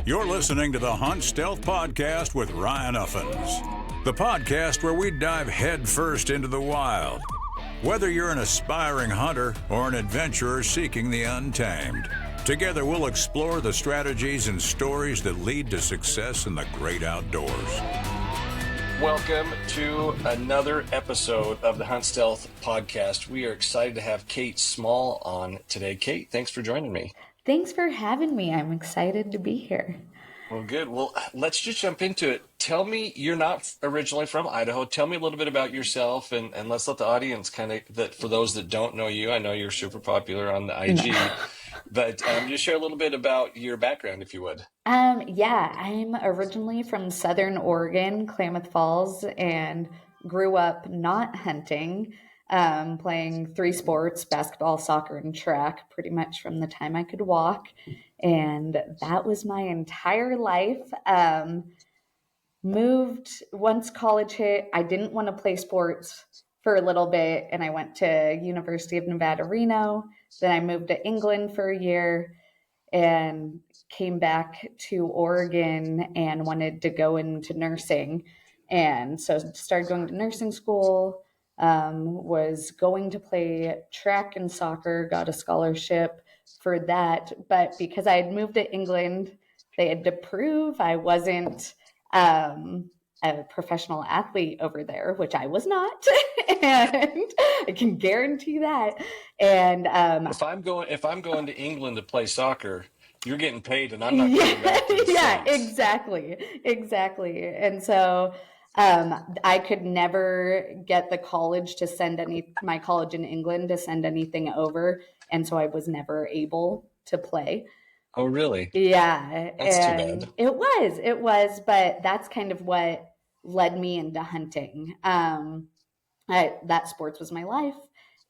You're listening to the Hunt Stealth Podcast with Ryan Uffens, the podcast where we dive headfirst into the wild. Whether you're an aspiring hunter or an adventurer seeking the untamed, together we'll explore the strategies and stories that lead to success in the great outdoors. Welcome to another episode of the Hunt Stealth Podcast. We are excited to have Kate Small on today. Kate, thanks for joining me. Thanks for having me. I'm excited to be here. Well, good. Well, let's just jump into it. Tell me, you're not originally from Idaho. Tell me a little bit about yourself, and let's let the audience for those that don't know you, I know you're super popular on the IG, but just share a little bit about your background, if you would. Yeah, I'm originally from Southern Oregon, Klamath Falls, and grew up not hunting, playing three sports, basketball, soccer, and track, pretty much from the time I could walk. And that was my entire life. Moved once college hit. I didn't want to play sports for a little bit, and I went to University of Nevada, Reno. Then I moved to England for a year and came back to Oregon and wanted to go into nursing. And so started going to nursing school, was going to play track and soccer, got a scholarship for that. But because I had moved to England, they had to prove I wasn't a professional athlete over there, which I was not. And I can guarantee that. And if I'm going to England to play soccer, you're getting paid, and I'm not going back to the States. Exactly. And so I could never get the college to send my college in England to send anything over. And so I was never able to play. Oh, really? Yeah. That's too bad. It was, but that's kind of what led me into hunting. That sports was my life.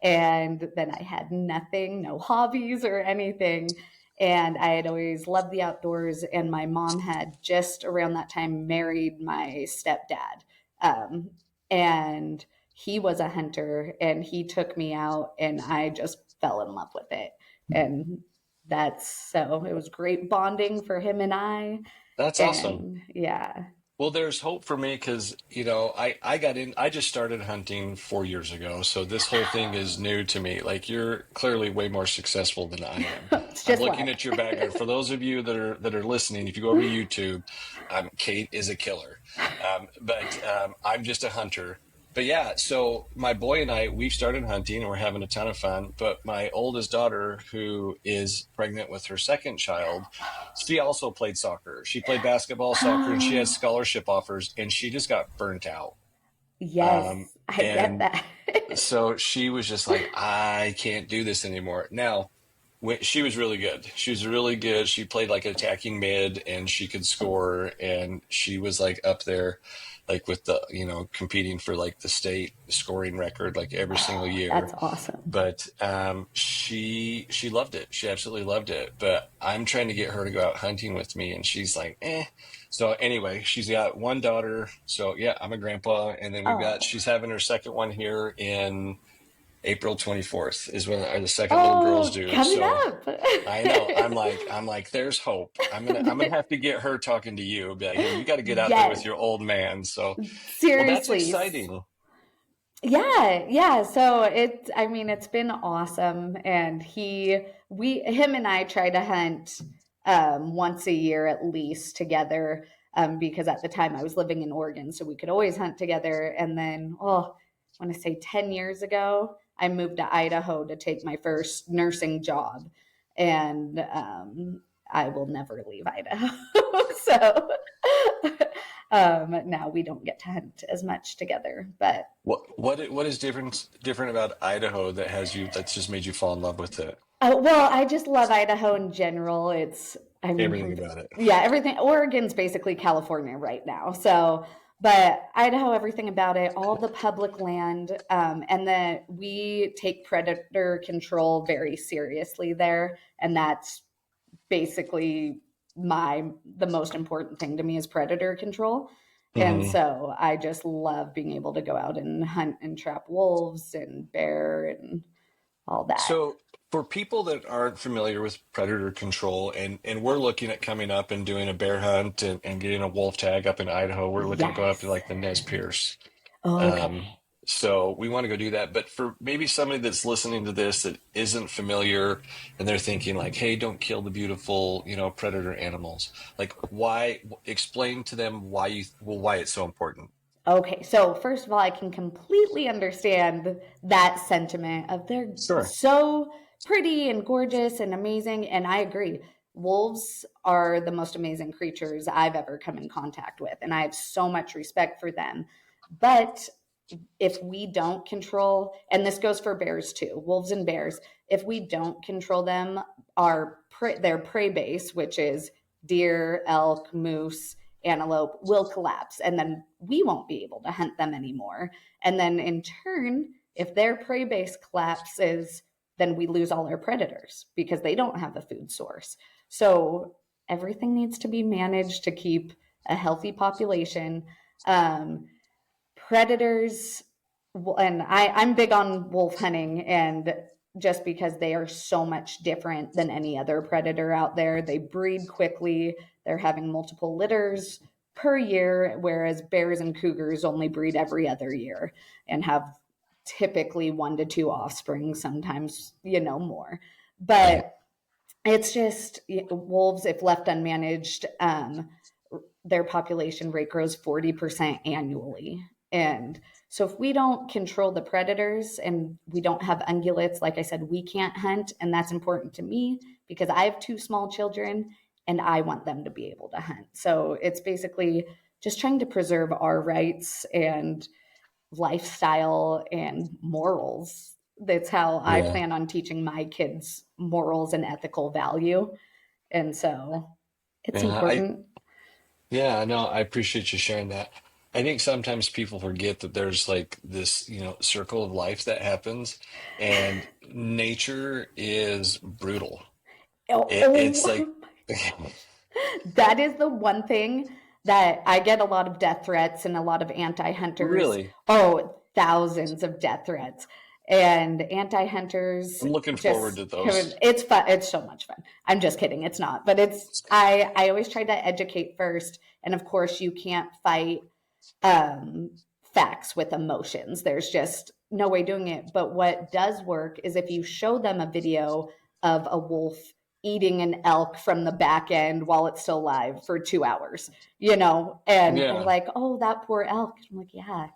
And then I had nothing, no hobbies or anything. And I had always loved the outdoors. And my mom had just around that time married my stepdad. And he was a hunter, and he took me out, and I just fell in love with it. And it was great bonding for him and I. That's awesome. Yeah. Well, there's hope for me because, I just started hunting 4 years ago. So this whole thing is new to me. Like, you're clearly way more successful than I am. I'm looking at your background. For those of you that are listening, if you go over to YouTube, Kate is a killer. But I'm just a hunter. But yeah, so my boy and I, we've started hunting and we're having a ton of fun. But my oldest daughter, who is pregnant with her second child, she also played soccer. She played basketball, soccer, and she has scholarship offers, and she just got burnt out. Yes, I get that. So she was just like, I can't do this anymore. Now, she was really good. She played like attacking mid, and she could score, and she was like up there, like with the, competing for like the state scoring record, like every single year. That's awesome. But she loved it. She absolutely loved it. But I'm trying to get her to go out hunting with me, and she's like, eh. So anyway, she's got one daughter. So yeah, I'm a grandpa, and then she's having her second one here in April 24th is when the second little girl's due. Coming up. I know. I'm like, there's hope. I'm gonna have to get her talking to you. Be like, hey, you got to get out there with your old man. So seriously, well, that's exciting. Yeah. So it's been awesome. And him and I try to hunt once a year at least together, because at the time I was living in Oregon, so we could always hunt together. And then, I want to say 10 years ago, I moved to Idaho to take my first nursing job, and I will never leave Idaho. So now we don't get to hunt as much together. But what is different about Idaho that's just made you fall in love with it? Well, I just love Idaho in general. Everything about it. Yeah, everything. Oregon's basically California right now. So. But Idaho, everything about it, all the public land, and then we take predator control very seriously there. And that's basically the most important thing to me is predator control. Mm-hmm. And so I just love being able to go out and hunt and trap wolves and bear and all that. So For people that aren't familiar with predator control, and we're looking at coming up and doing a bear hunt and getting a wolf tag up in Idaho, we're looking to go up to Yes. like the Nez Perce. Okay. So we want to go do that. But for maybe somebody that's listening to this that isn't familiar and they're thinking like, hey, don't kill the beautiful, predator animals. Like why, explain to them why it's so important. Okay, so first of all, I can completely understand that sentiment of they're Sure. so pretty and gorgeous and amazing. And I agree. Wolves are the most amazing creatures I've ever come in contact with. And I have so much respect for them. But if we don't control, and this goes for bears too, wolves and bears, if we don't control them, their prey base, which is deer, elk, moose, antelope, will collapse, and then we won't be able to hunt them anymore. And then in turn, if their prey base collapses, then we lose all our predators because they don't have a food source. So everything needs to be managed to keep a healthy population. Um, Predators, and I'm big on wolf hunting, and just because they are so much different than any other predator out there. They breed quickly, they're having multiple litters per year, whereas bears and cougars only breed every other year and have typically 1 to 2 offspring, sometimes, more. Right. But it's just wolves, if left unmanaged, their population rate grows 40% annually. And so if we don't control the predators and we don't have ungulates, like I said, we can't hunt. And that's important to me because I have 2 small children and I want them to be able to hunt. So it's basically just trying to preserve our rights and lifestyle and morals. That's how I Yeah. plan on teaching my kids morals and ethical value. And so it's Yeah. important. Yeah, no, I appreciate you sharing that. I think sometimes people forget that there's like this, circle of life that happens, and nature is brutal. Oh, It's like, oh, that is the one thing that I get a lot of death threats and a lot of anti-hunters. really, Oh, thousands of death threats. And anti-hunters I'm looking forward just to those. it's fun. It's so much fun. I'm just kidding. It's not. But I always try to educate first. And of course you can't fight um, facts with emotions. There's just no way doing it. But what does work is if you show them a video of a wolf eating an elk from the back end while it's still alive for 2 hours, and they're Yeah. like, oh, that poor elk. I'm like, yeah,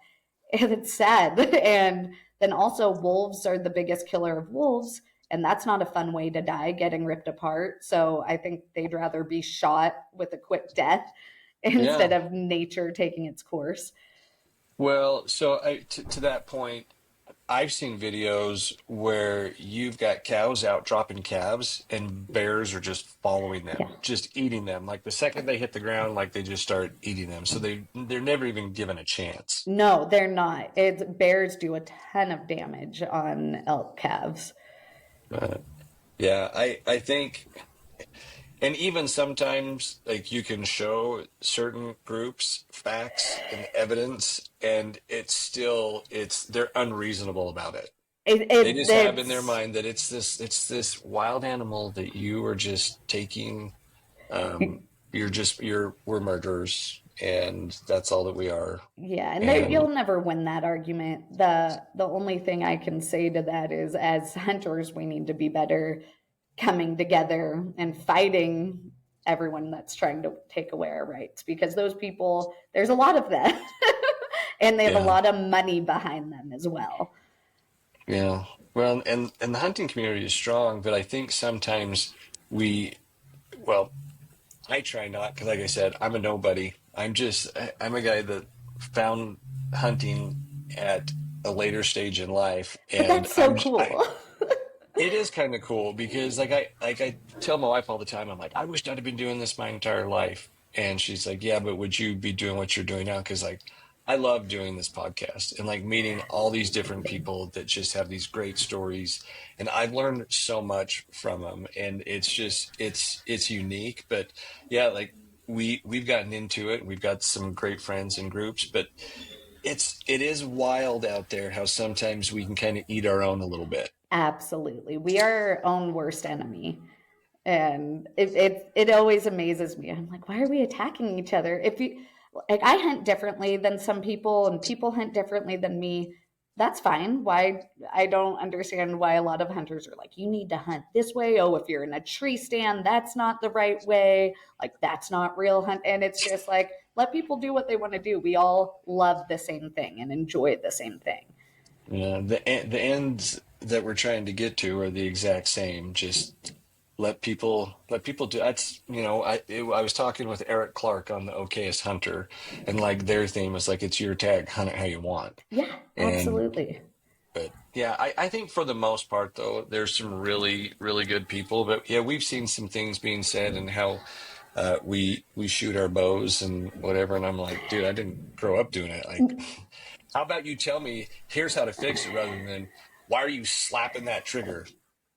and it's sad. And then also, wolves are the biggest killer of wolves. And that's not a fun way to die, getting ripped apart. So I think they'd rather be shot with a quick death instead Yeah. of nature taking its course. Well, so to that point, I've seen videos where you've got cows out dropping calves and bears are just following Yeah. them, just eating them. Like the second they hit the ground, like they just start eating them. So they're never even given a chance. No, they're not. It's bears do a ton of damage on elk calves. Uh, yeah, I think, and even sometimes like you can show certain groups facts and evidence, and they're unreasonable about it. They just have in their It's mind that it's this wild animal that you are just taking. Um, we're murderers, and that's all that we are. Yeah, and And you'll never win that argument. The only thing I can say to that is, as hunters, we need to be better coming together and fighting everyone that's trying to take away our rights, because those people, there's a lot of them, and they have a yeah, lot of money behind them as well. yeah. Well, and the hunting community is strong, but I think sometimes we, well, I try not because, like I said, I'm a nobody. I'm a guy that found hunting at a later stage in life, But and that's so cool. it is kind of cool because like I tell my wife all the time, I'm like, I wish I'd have been doing this my entire life. And she's like, yeah, but would you be doing what you're doing now? Because like I love doing this podcast and like meeting all these different people that just have these great stories. And I've learned so much from them. And it's unique. But yeah, like we've gotten into it. We've got some great friends and groups, but it is wild out there how sometimes we can kind of eat our own a little bit. Absolutely. We are our own worst enemy. And it always amazes me. I'm like, why are we attacking each other? If you like, I hunt differently than some people, and people hunt differently than me. That's fine. Why I don't understand why a lot of hunters are like, you need to hunt this way. Oh, if you're in a tree stand, that's not the right way. Like that's not real hunt. And it's just like, let people do what they want to do. We all love the same thing and enjoy the same thing. Yeah, the ends that we're trying to get to are the exact same. Just let people do. That's I was talking with Eric Clark on the Okayest Hunter, and like their theme is like it's your tag, hunt it how you want. Yeah, And absolutely. but yeah, I think for the most part though, there's some really really good people. But yeah, we've seen some things being said and how we shoot our bows and whatever. And I'm like, dude, I didn't grow up doing it. Like, how about you tell me here's how to fix it rather than why are you slapping that trigger?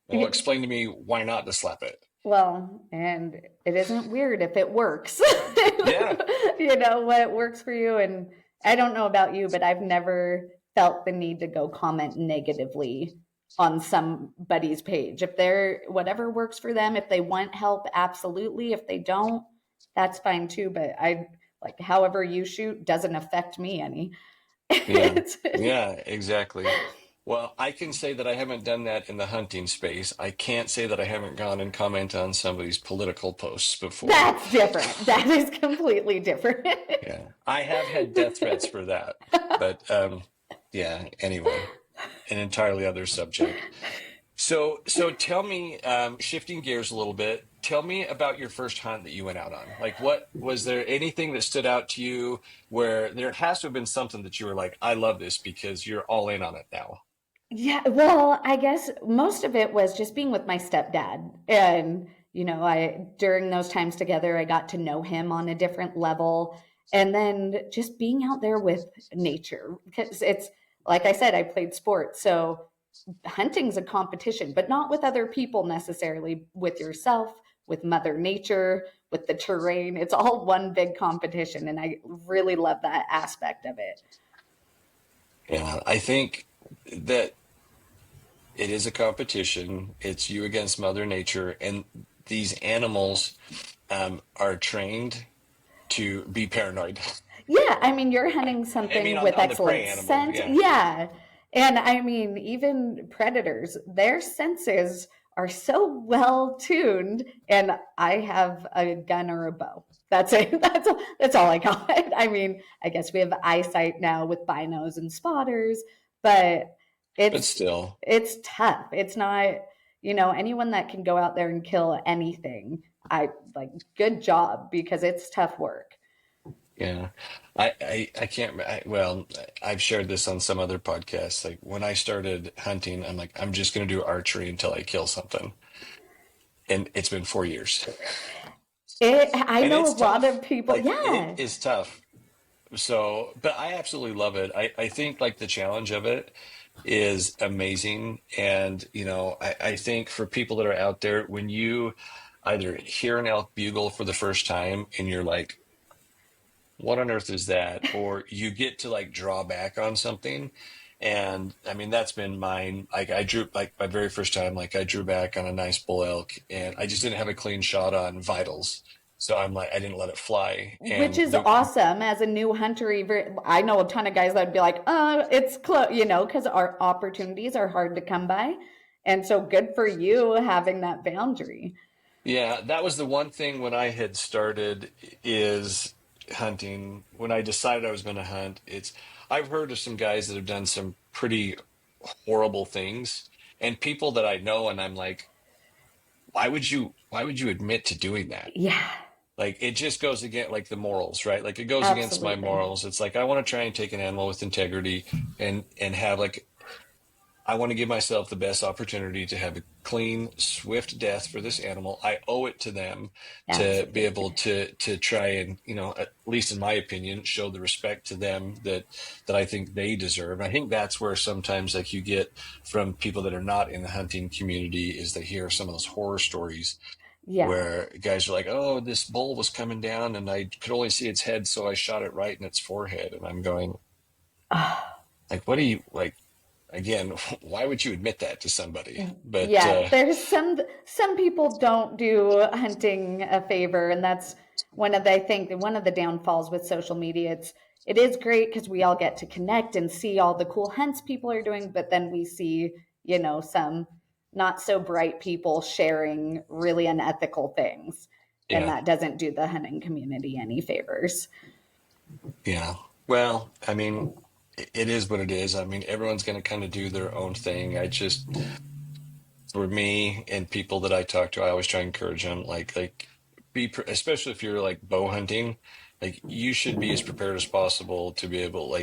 Well, explain to me why not to slap it. Well, and it isn't weird if it works. Yeah. You know what works for you. And I don't know about you, but I've never felt the need to go comment negatively on somebody's page. If they're whatever works for them, if they want help, absolutely. If they don't, that's fine too. But I like however you shoot doesn't affect me any. Yeah. It's, Yeah, exactly. Well, I can say that I haven't done that in the hunting space. I can't say that I haven't gone and commented on somebody's political posts before. that's different. That is completely different. Yeah. I have had death threats for that. But yeah, anyway, an entirely other subject. So tell me, shifting gears a little bit, tell me about your first hunt that you went out on. Like, what was there anything that stood out to you where there has to have been something that you were like, I love this because you're all in on it now? Yeah, well, I guess most of it was just being with my stepdad. And, I during those times together, I got to know him on a different level. And then just being out there with nature because it's like I said, I played sports. So hunting's a competition, but not with other people necessarily, with yourself, with Mother Nature, with the terrain. It's all one big competition. And I really love that aspect of it. Yeah, I think that it is a competition. It's you against Mother Nature, and these animals are trained to be paranoid. Yeah, I mean, you're hunting I mean, something with on the excellent prey animal, scent. yeah. Yeah. And I mean, even predators, their senses are so well tuned. And I have a gun or a bow. That's it. That's all I got. I mean, I guess we have eyesight now with binos and spotters, but But it's still, it's tough. It's not, anyone that can go out there and kill anything. I like good job because it's tough work. yeah. I can't. Well, I've shared this on some other podcasts. Like when I started hunting, I'm like, I'm just going to do archery until I kill something, and it's been 4 years, I and know a it's lot of tough. people. Like it Yeah, is tough. So, but I absolutely love it. I think like the challenge of it is amazing. And, I think for people that are out there, when you either hear an elk bugle for the first time and you're like, what on earth is that? Or you get to like draw back on something. And I mean, that's been mine. Like I drew like my very first time, like I drew back on a nice bull elk and I just didn't have a clean shot on vitals. So I'm like, I didn't let it fly. which And is the awesome. As a new hunter, even I know a ton of guys that would be like, it's close, because our opportunities are hard to come by. And so good for you having that boundary. Yeah, that was the one thing when I had started is hunting. When I decided I was going to hunt, I've heard of some guys that have done some pretty horrible things and people that I know and I'm like, why would you admit to doing that? Yeah, Like it just goes against like the morals, right? Like it goes against my absolutely. morals. It's like I want to try and take an animal with integrity and have like I want to give myself the best opportunity to have a clean, swift death for this animal. I owe it to them to be able Absolutely. to try and, at least in my opinion, show the respect to them that I think they deserve. I think that's where sometimes like you get from people that are not in the hunting community is they hear some of those horror stories Yeah. where guys are like, "Oh, this bull was coming down and I could only see its head, so I shot it right in its forehead." And I'm going, Like, what do you like? Again, why would you admit that to somebody? But Yeah, there's some people don't do hunting a favor, and that's I think one of the downfalls with social media. It is great because we all get to connect and see all the cool hunts people are doing, but then we see, some not so bright people sharing really unethical things, and yeah, that doesn't do the hunting community any favors. yeah. Well, I mean, it is what it is. I mean, everyone's going to kind of do their own thing. For me and people that I talk to, I always try to encourage them, especially if you're like bow hunting, like you should be as prepared as possible to be able,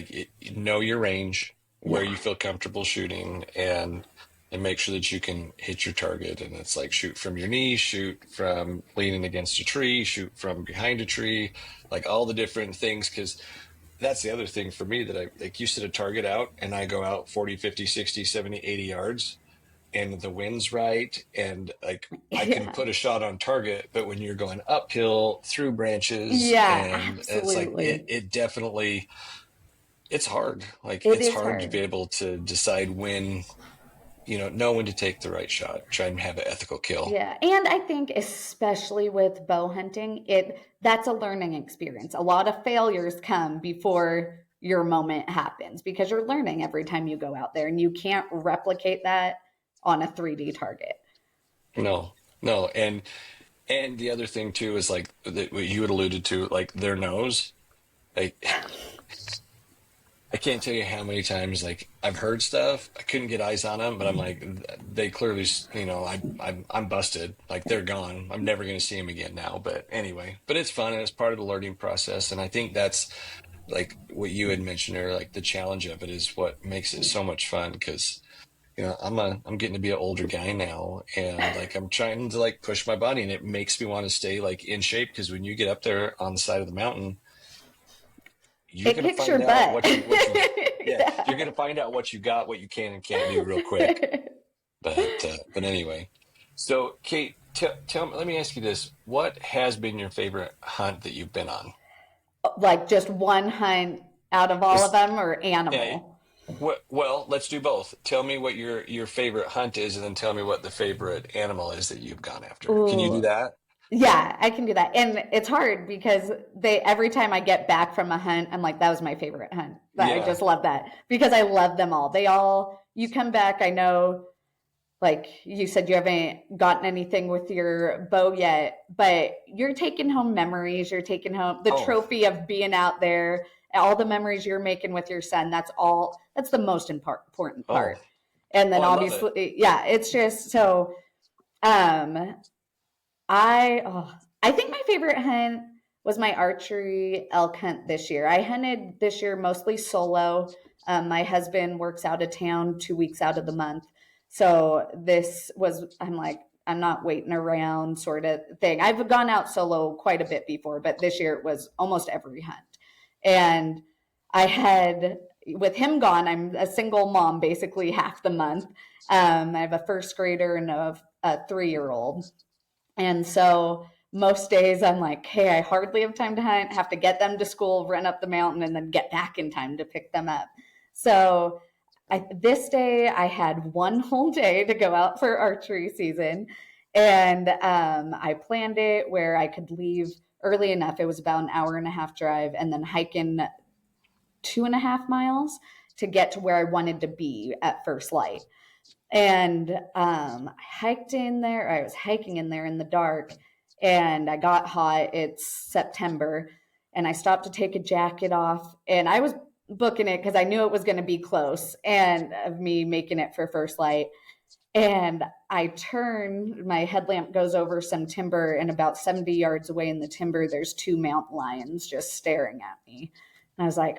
know your range, where Yeah. you feel comfortable shooting, and make sure that you can hit your target. And it's like shoot from your knee, shoot from leaning against a tree, shoot from behind a tree, like all the different things. Because that's the other thing for me that I like, you set a target out and I go out 40, 50, 60, 70, 80 yards and the wind's right, and like I can Yeah. put a shot on target. But when you're going uphill through branches, Yeah, and it's like absolutely. it definitely, it's hard. Like It it's is hard to be hard. able to decide when, know when to take the right shot, try and have an ethical kill. Yeah, and I think especially with bow hunting, that's a learning experience. A lot of failures come before your moment happens because you're learning every time you go out there, and you can't replicate that on a 3D target. No, no. And the other thing too is like what you had alluded to, like their nose. Like I can't tell you how many times like I've heard stuff. I couldn't get eyes on them, but I'm like, they clearly, I'm busted. Like they're gone. I'm never going to see them again now. But anyway, but it's fun and it's part of the learning process. And I think that's like what you had mentioned earlier, like the challenge of it is what makes it so much fun. Because I'm getting to be an older guy now, and like I'm trying to like push my body, and it makes me want to stay like in shape. Because when you get up there on the side of the mountain, you're It gonna kicks your find out butt. what you yeah, you're Yeah. gonna find out what you got, what you can and can't do real quick. But anyway, so Kate, tell me, let me ask you this: what has been your favorite hunt that you've been on? Like just one hunt out of all of Is them, or yeah, animal? well, let's do both. Tell me what your favorite hunt is, and then tell me what the favorite animal is that you've gone after. Can you do Ooh, that? yeah, I can do that. And it's hard because every time I get back from a hunt, I'm like, that was my favorite hunt. But I Yeah. just love that because I love them all. You come back, I know, like you said, you haven't gotten anything with your bow yet, but you're taking home memories. You're taking home the Oh, trophy of being out there, all the memories you're making with your son. That's the most important oh, part. And oh, then I love it. obviously, yeah, it's just so, um, I think my favorite hunt was my archery elk hunt this year. I hunted this year mostly solo. My husband works out of town 2 weeks out of the month. So I'm like, I'm not waiting around sort of thing. I've gone out solo quite a bit before, but this year it was almost every hunt. And with him gone, I'm a single mom basically half the month. I have a first grader and a 3-year old. And so most days I'm like, hey, I hardly have time to hunt, have to get them to school, run up the mountain, and then get back in time to pick them up. So this day I had one whole day to go out for archery season. And I planned it where I could leave early enough. It was about an hour and a half drive, and then hiking 2.5 miles to get to where I wanted to be at first light. And I was hiking in there in the dark, and I got hot. It's September, and I stopped to take a jacket off, and I was booking it because I knew it was going to be close and of me making it for first light. And I turn, my headlamp goes over some timber, and about 70 yards away in the timber, there's two mountain lions just staring at me. And I was like,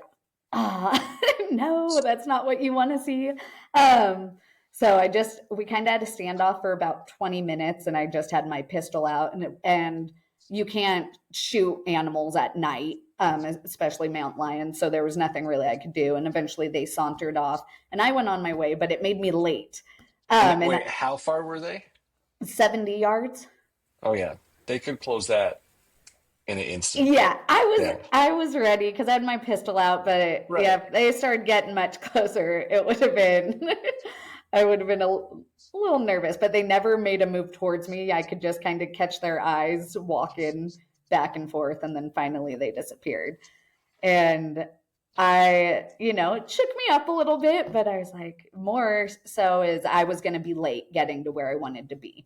no, that's not what you want to see. Um, so we kind of had a standoff for about 20 minutes, and I just had my pistol out, and you can't shoot animals at night, especially mountain lions. So there was nothing really I could do. And eventually they sauntered off, and I went on my way, but it made me late. And Wait, how far were they? 70 yards. Oh yeah, they could close that in an instant. Yeah, I was ready because I had my pistol out, but Right. yeah, if they started getting much closer, it would have been I would have been a little nervous, but they never made a move towards me. I could just kind of catch their eyes walking back and forth, and then finally they disappeared. And it shook me up a little bit, but I was like, more so is I was going to be late getting to where I wanted to be.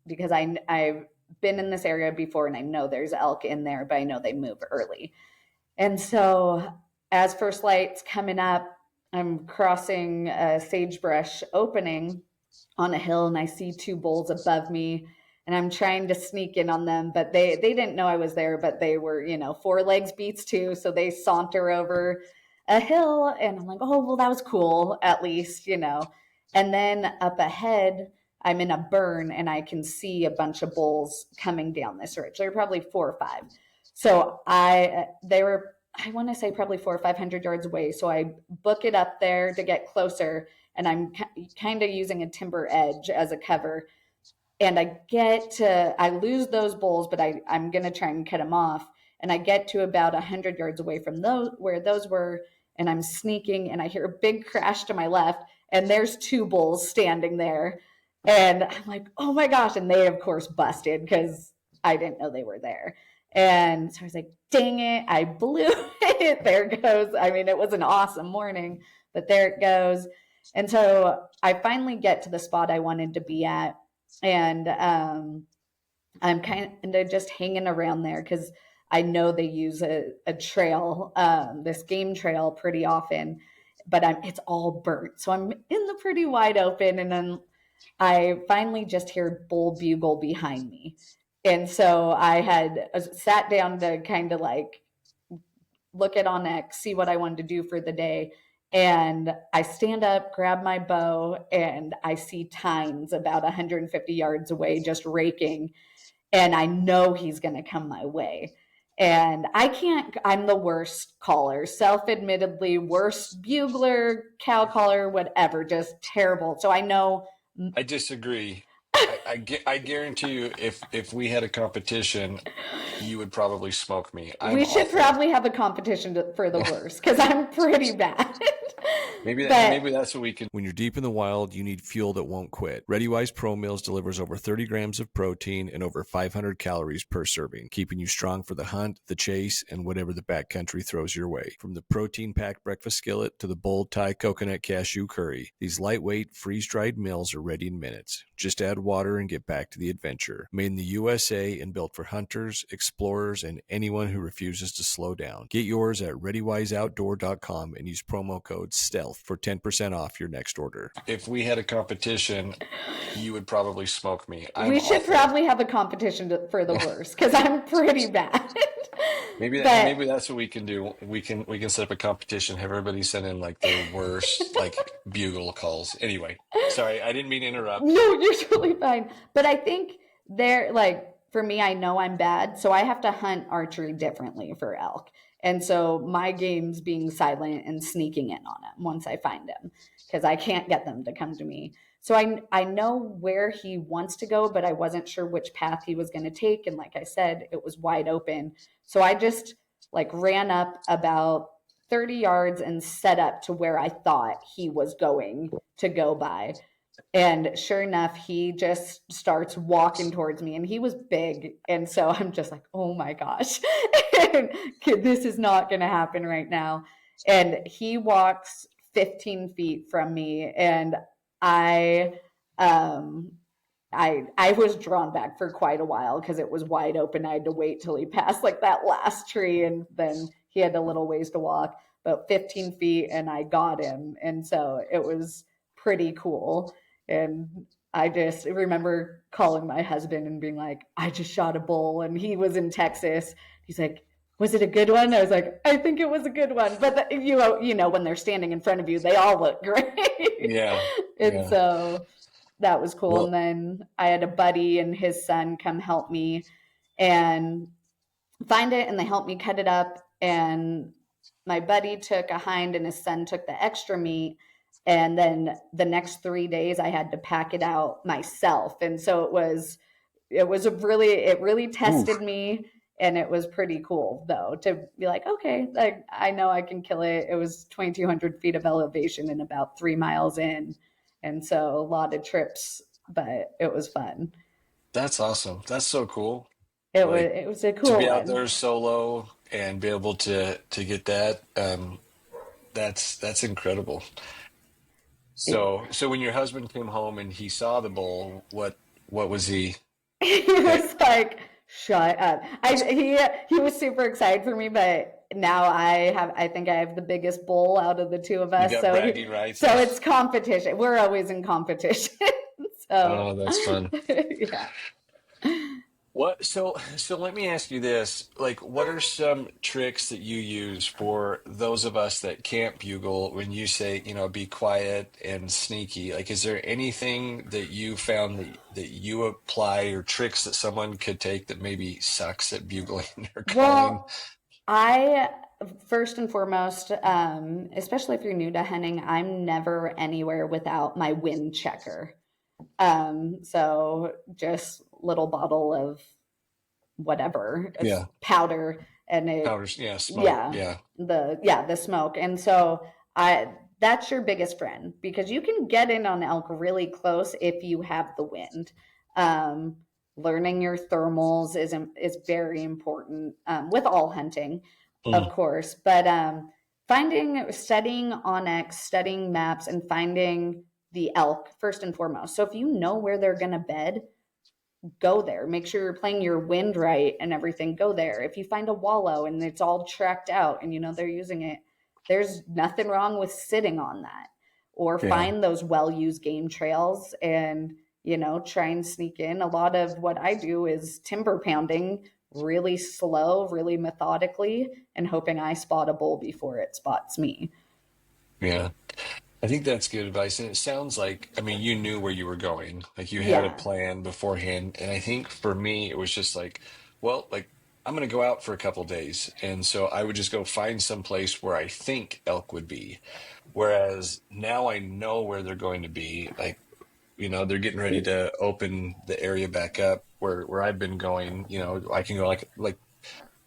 Because I've been in this area before and I know there's elk in there, but I know they move early. And so as first light's coming up, I'm crossing a sagebrush opening on a hill and I see two bulls above me and I'm trying to sneak in on them, but they didn't know I was there, but they were, four legs beats too. So they saunter over a hill and I'm like, oh, well, that was cool, at least. And then up ahead, I'm in a burn and I can see a bunch of bulls coming down this ridge. They're probably 4 or 5. So they were, I want to say probably 400 or 500 yards away. So I book it up there to get closer and I'm kind of using a timber edge as a cover. And I lose those bulls, but I'm going to try and cut them off. And I get to about 100 yards away from where those were. And I'm sneaking and I hear a big crash to my left. And there's 2 bulls standing there. And I'm like, oh my gosh. And they, of course, busted because I didn't know they were there. And so I was like, dang it, I blew it. There it goes. I mean, it was an awesome morning, but there it goes. And so I finally get to the spot I wanted to be at. And I'm kind of just hanging around there because I know they use a trail, this game trail pretty often, but it's all burnt. So I'm in the pretty wide open. And then I finally just hear bull bugle behind me. And so I had sat down to kind of like look at onX, see what I wanted to do for the day. And I stand up, grab my bow, and I see tines about 150 yards away just raking. And I know he's going to come my way. And I'm the worst caller, self-admittedly, worst bugler, cow caller, whatever, just terrible. So I know. I disagree. I guarantee you, if we had a competition, you would probably smoke me. We should probably have a competition for the worst because I'm pretty bad. Maybe that's what we can. When you're deep in the wild, you need fuel that won't quit. ReadyWise Pro Meals delivers over 30 grams of protein and over 500 calories per serving, keeping you strong for the hunt, the chase, and whatever the backcountry throws your way. From the protein-packed breakfast skillet to the bold Thai coconut cashew curry, these lightweight, freeze-dried meals are ready in minutes. Just add water and get back to the adventure. Made in the USA and built for hunters, explorers, and anyone who refuses to slow down. Get yours at ReadyWiseOutdoor.com and use promo code STEALTH for 10% off your next order. If we had a competition, you would probably smoke me. We should probably have a competition for the worst because I'm pretty bad. Maybe that's what we can do. We can set up a competition. Have everybody send in like their worst like bugle calls. Anyway, sorry, I didn't mean to interrupt. No, you're totally fine. But I think for me, I know I'm bad, so I have to hunt archery differently for elk. And so my game's being silent and sneaking in on them once I find them because I can't get them to come to me. So I know where he wants to go, but I wasn't sure which path he was going to take. And like I said, it was wide open. So I just ran up about 30 yards and set up to where I thought he was going to go by. And sure enough, he just starts walking towards me and he was big. And so I'm just like, oh my gosh, this is not going to happen right now. And he walks 15 feet from me and I was drawn back for quite a while because it was wide open. I had to wait till he passed that last tree and then he had a little ways to walk, about 15 feet and I got him. And so it was pretty cool. And I just remember calling my husband and being like, I just shot a bull and he was in Texas. He's like, was it a good one? I was like, I think it was a good one. But when they're standing in front of you, they all look great. Yeah. And so that was cool. Well, and then I had a buddy and his son come help me and find it. And they helped me cut it up. And my buddy took a hind and his son took the extra meat. And then the next 3 days I had to pack it out myself. And so it really tested me. And it was pretty cool, though, to be like, okay, like, I know I can kill it. It was 2,200 feet of elevation and about 3 miles in. And so a lot of trips, but it was fun. That's awesome. That's so cool. Like It was a to cool be out one. there solo and be able to get that. That's incredible. So when your husband came home and he saw the bull, what was he He think? was like, "Shut up!" He was super excited for me, but now I think I have the biggest bowl out of the two of You us. got bragging rights. So it's competition. We're always in competition. So Oh, that's fun. yeah. So let me ask you this. Like, what are some tricks that you use for those of us that can't bugle when you say, be quiet and sneaky? Like, is there anything that you found that you apply or tricks that someone could take that maybe sucks at bugling or calling? Well, I first and foremost, especially if you're new to hunting, I'm never anywhere without my wind checker. So just little bottle of whatever, Yeah. powder, and Powders, yeah, smoke, yeah, yeah. the smoke. And so I that's your biggest friend, because you can get in on elk really close if you have the wind. Um, Learning your thermals is very important, with all hunting, of Mm, course, but studying onX, studying maps, and finding the elk first and foremost. So if you know where they're going to bed, go there. Make sure you're playing your wind right and everything. Go there. If you find a wallow and it's all tracked out and they're using it, there's nothing wrong with sitting on that. Or yeah. find those well-used game trails and try and sneak in. A lot of what I do is timber pounding really slow, really methodically, and hoping I spot a bull before it spots me. Yeah. I think that's good advice. And it sounds like, I mean, you knew where you were going. Like you had a Yeah. plan beforehand. And I think for me, it was just like, well, like I'm going to go out for a couple days. And so I would just go find some place where I think elk would be. Whereas now I know where they're going to be. Like, they're getting ready to open the area back up where I've been going. I can go like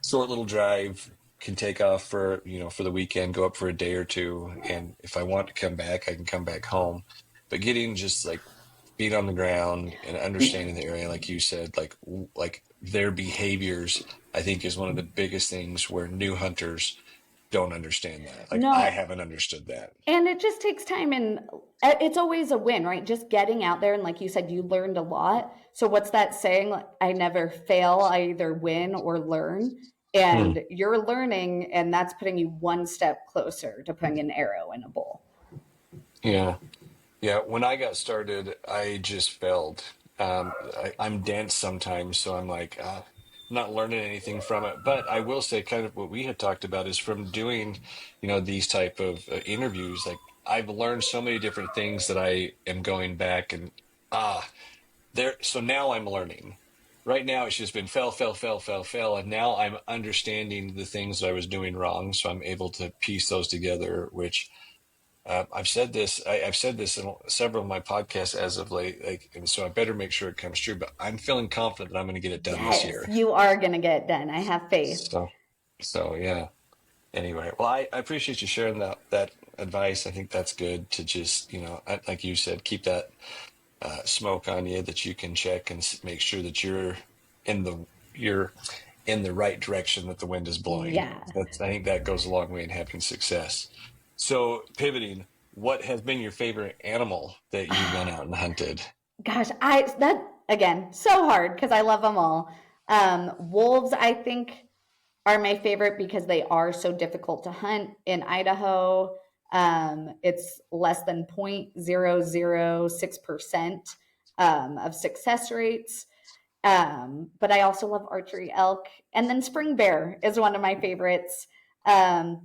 short little drive, can take off for the weekend, go up for a day or two, and if I want to come back I can come back home. But getting just like feet on the ground and understanding the area, like you said, like their behaviors, I think is one of the biggest things where new hunters don't understand that. Like I No, haven't understood that. and it just takes time, and it's always a win, right? Just getting out there, and like you said, you learned a lot. So what's that saying? Like, I never fail, I either win or learn. Hmm. And you're learning, and that's putting you one step closer to putting an arrow in a bowl. Yeah. Yeah, when I got started, I just failed. I'm dense sometimes, so I'm like, not learning anything from it. But I will say, kind of what we had talked about is from doing, these type of interviews. Like I've learned so many different things that I am going back and ah, there. So now I'm learning. Right now, it's just been fail, fail, fail, fail, fail, and now I'm understanding the things that I was doing wrong. So I'm able to piece those together, which I've said this. I've said this in several of my podcasts as of late, like, and so I better make sure it comes true. But I'm feeling confident that I'm going to get it done this Yes, year. you are going to get it done. I have faith. So, so yeah. Anyway, well, I appreciate you sharing that advice. I think that's good to just like you said, keep that smoke on you that you can check and make sure that in the you're in the right direction that the wind is blowing. Yeah. I think that goes a long way in having success. So pivoting, what has been your favorite animal that you went out and hunted? Gosh, that again, so hard because I love them all. Wolves, I think, are my favorite because they are so difficult to hunt in Idaho. It's less than 0.006% of success rates. But I also love archery elk. And then spring bear is one of my favorites.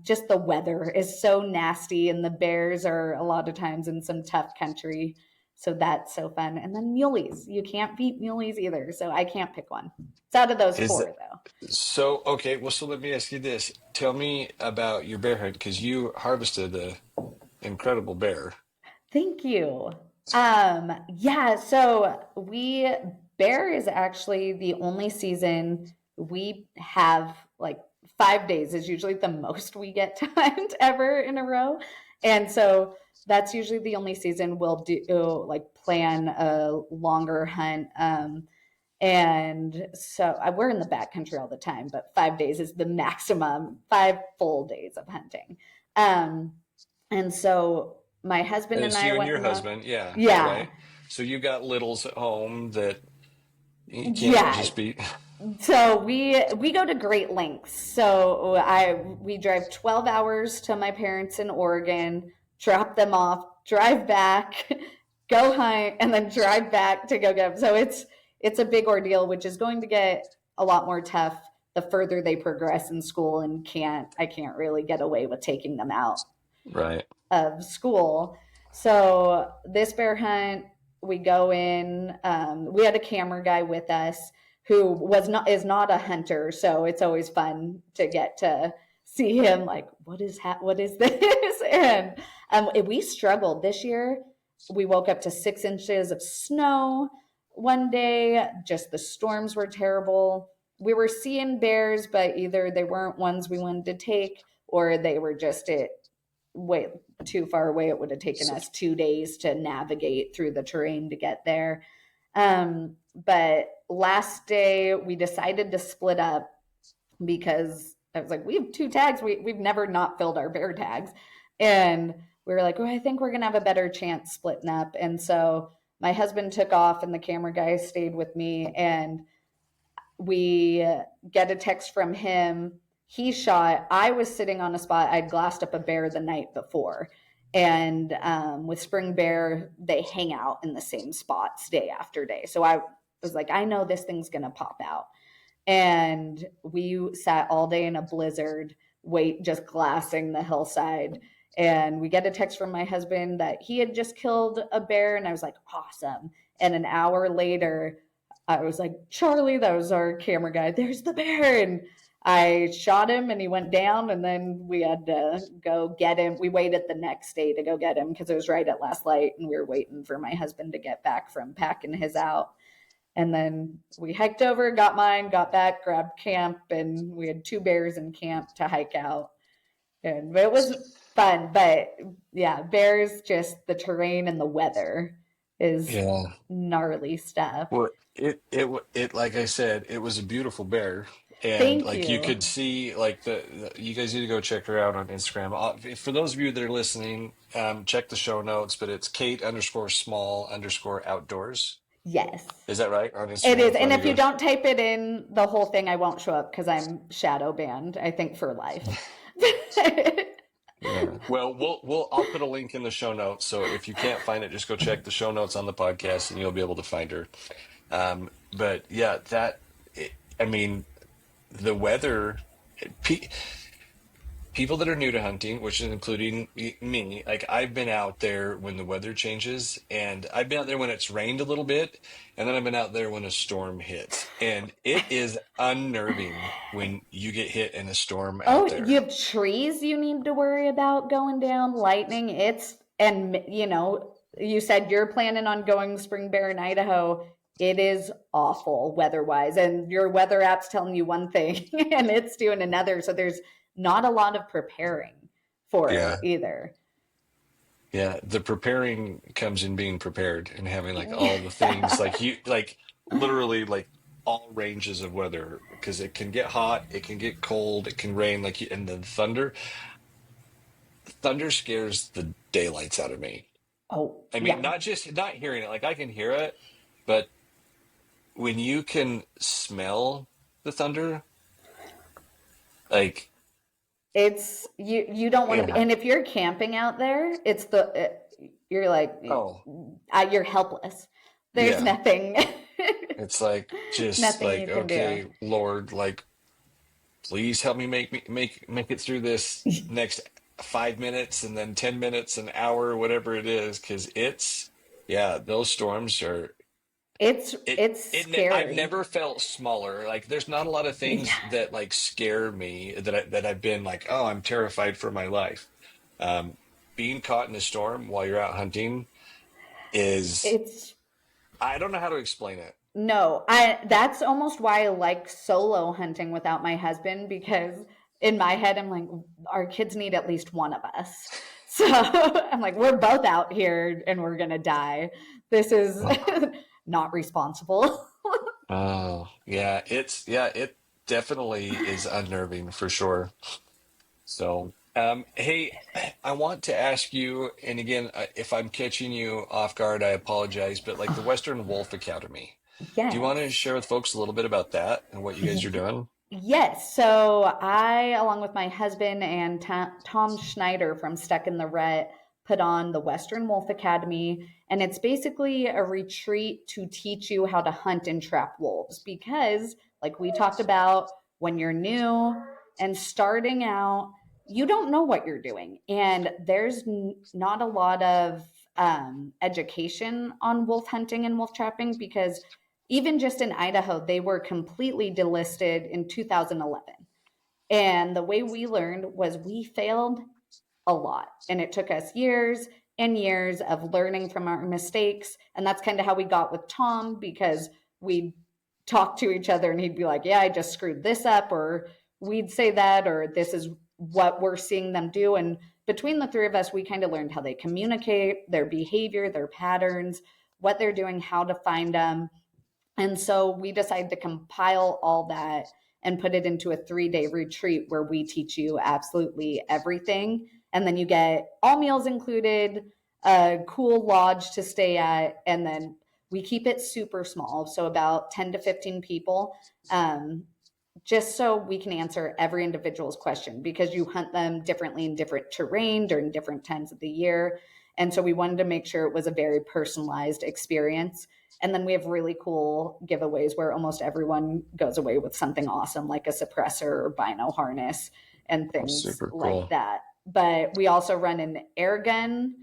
Just the weather is so nasty, and the bears are a lot of times in some tough country. So that's so fun. And then muleys. You can't beat muleys either. So I can't pick one. It's out of those Is four, it, though. so okay, well, so let me ask you this. Tell me about your bear hunt because you harvested a incredible bear. Thank you. Yeah, so we bear is actually the only season we have like 5 days is usually the most we get to hunt ever in a row. And so that's usually the only season we'll do like plan a longer hunt. And so we're in the backcountry all the time, but 5 days is the maximum, 5 full days of hunting. And so my husband and It's I you and went your and looked. husband, yeah, Yeah. right? So you got littles at home that you can't Yeah. just be. So we go to great lengths. So we drive 12 hours to my parents in Oregon, drop them off, drive back, go hunt, and then drive back to go get them. So it's a big ordeal, which is going to get a lot more tough the further they progress in school, and I can't really get away with taking them out Right. of school. So this bear hunt, we go in. We had a camera guy with us who is not a hunter, so it's always fun to get to see him. Like, what is this? And we struggled this year. We woke up to 6 inches of snow one day. Just the storms were terrible. We were seeing bears, but either they weren't ones we wanted to take, or they were just way too far away. It would have taken us 2 days to navigate through the terrain to get there. But last day we decided to split up because I was like, we have 2 tags. We've never not filled our bear tags. And we were like, well, I think we're going to have a better chance splitting up. And so my husband took off and the camera guy stayed with me, and we get a text from him. He shot. I was sitting on a spot. I'd glassed up a bear the night before. And with spring bear, they hang out in the same spots day after day. So I was like, I know this thing's going to pop out. And we sat all day in a blizzard, just glassing the hillside. And we get a text from my husband that he had just killed a bear. And I was like, awesome. And an hour later, I was like, Charlie, that was our camera guy, there's the bear. And I shot him and he went down, and then we had to go get him. We waited the next day to go get him because it was right at last light, and we were waiting for my husband to get back from packing his out. And then we hiked over, got mine, got back, grabbed camp, and we had 2 bears in camp to hike out. And it was fun. But yeah, bears, just the terrain and the weather is gnarly stuff. Well, it like I said, it was a beautiful bear, and Thank like you you. could see, like you guys need to go check her out on Instagram. For those of you that are listening, check the show notes. But it's Kate_small_outdoors. Yes. Is that right on Instagram? It is. And if you don't type it in, the whole thing, I won't show up because I'm shadow banned, I think, for life. Yeah. Well, I'll put a link in the show notes. So if you can't find it, just go check the show notes on the podcast and you'll be able to find her. But yeah, I mean, the weather, people that are new to hunting, which is including me, like I've been out there when the weather changes, and I've been out there when it's rained a little bit, and then I've been out there when a storm hits, and it is unnerving when you get hit in a storm out there. You have trees you need to worry about going down, lightning. And you said you're planning on going spring bear in Idaho. It is awful weather-wise, and your weather app's telling you one thing and it's doing another. So there's not a lot of preparing for it either. Yeah, the preparing comes in being prepared and having like all the things like literally like all ranges of weather, because it can get hot, it can get cold, it can rain, and then thunder scares the daylights out of me. Oh, I mean, not hearing it, like I can hear it, but when you can smell the thunder, like it's you don't want to be. And if you're camping out there, you're like, you're helpless. There's nothing. It's like, just nothing like, okay, do. Lord, like, please help me make it through this next 5 minutes, and then 10 minutes, an hour, whatever it is, because those storms are. It's scary. I've never felt smaller. Like, there's not a lot of things that like scare me that I've been like, oh, I'm terrified for my life. Being caught in a storm while you're out hunting I don't know how to explain it. No, that's almost why I like solo hunting without my husband, because in my head I'm like, our kids need at least one of us. So I'm like, we're both out here and we're gonna die. This is not responsible. Oh, yeah, it definitely is unnerving for sure. So, hey, I want to ask you, and again, if I'm catching you off guard, I apologize, but like the Western Wolf Academy, do you want to Yes. share with folks a little bit about that and what you guys are doing? Yes. So I, along with my husband and Tom Schneider from Stuck in the Rut, put on the Western Wolf Academy. And it's basically a retreat to teach you how to hunt and trap wolves. Because, like we talked about, when you're new and starting out, you don't know what you're doing. And there's not a lot of education on wolf hunting and wolf trapping, because even just in Idaho, they were completely delisted in 2011. And the way we learned was we failed a lot. And it took us years and years of learning from our mistakes. And that's kind of how we got with Tom, because we'd talk to each other and he'd be like, yeah, I just screwed this up. Or we'd say that, or this is what we're seeing them do. And between the three of us, we kind of learned how they communicate, their behavior, their patterns, what they're doing, how to find them. And so we decided to compile all that and put it into a 3-day retreat where we teach you absolutely everything. And then you get all meals included, a cool lodge to stay at, and then we keep it super small, so about 10 to 15 people, just so we can answer every individual's question, because you hunt them differently in different terrain during different times of the year. And so we wanted to make sure it was a very personalized experience. And then we have really cool giveaways where almost everyone goes away with something awesome, like a suppressor or bino harness and Oh, things super like cool. that. But we also run an air gun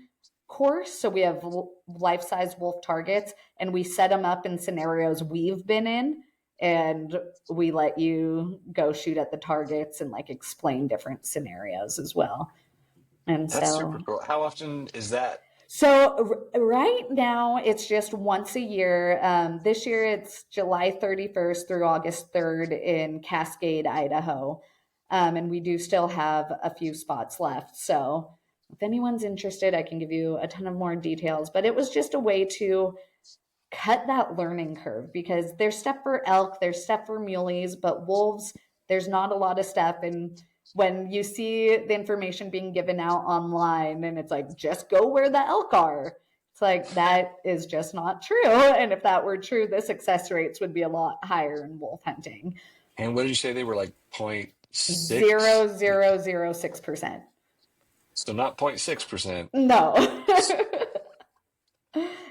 course. So we have life-size wolf targets, and we set them up in scenarios we've been in. And we let you go shoot at the targets and like explain different scenarios as well. And That's super so cool. How often is that? right now it's just once a year. This year it's July 31st through August 3rd in Cascade, Idaho. And we do still have a few spots left. So if anyone's interested, I can give you a ton of more details. But it was just a way to cut that learning curve, because there's stuff for elk, there's stuff for muleys, but wolves, there's not a lot of stuff. And when you see the information being given out online and it's like, just go where the elk are, it's like, that is just not true. And if that were true, the success rates would be a lot higher in wolf hunting. And what did you say they were like 0.6? 0.006%. So not 0.6%. No.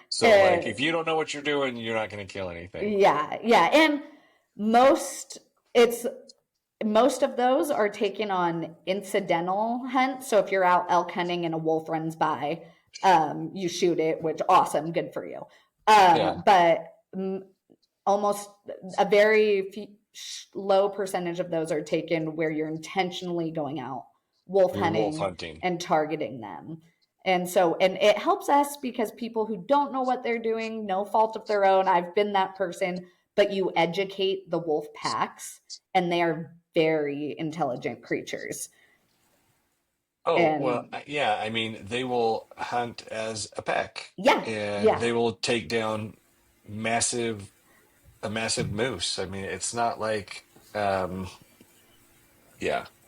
So like if you don't know what you're doing, you're not going to kill anything. Yeah. And most of those are taken on incidental hunts. So if you're out elk hunting and a wolf runs by, you shoot it, which awesome, good for you. Yeah. But almost a very low percentage of those are taken where you're intentionally going out wolf You're wolf hunting hunting. and targeting them. And so, and it helps us because people who don't know what they're doing, no fault of their own, I've been that person, but you educate the wolf packs, and they are very intelligent creatures. Oh, well, And yeah. I mean, they will hunt as a pack, yeah, and yeah, they will take down massive, a massive moose. I mean, it's not like, yeah.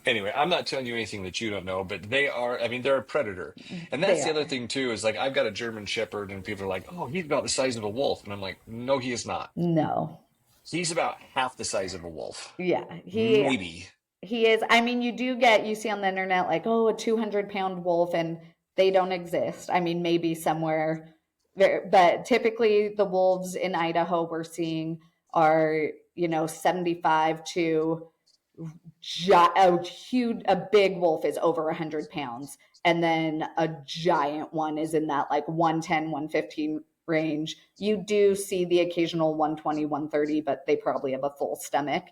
Anyway, I'm not telling you anything that you don't know, but they are, I mean, they're a predator. And they that's the other are. thing too, is like I've got a German Shepherd and people are like, oh, he's about the size of a wolf. And I'm like, no, he is not. No. He's about half the size of a wolf. Yeah, Maybe. he is. I mean, you see on the internet like, oh, a 200-pound wolf, and they don't exist. I mean, maybe somewhere there, but typically the wolves in Idaho we're seeing are, 75 to a big wolf is over 100 pounds. And then a giant one is in that like 110, 115 range. You do see the occasional 120, 130, but they probably have a full stomach.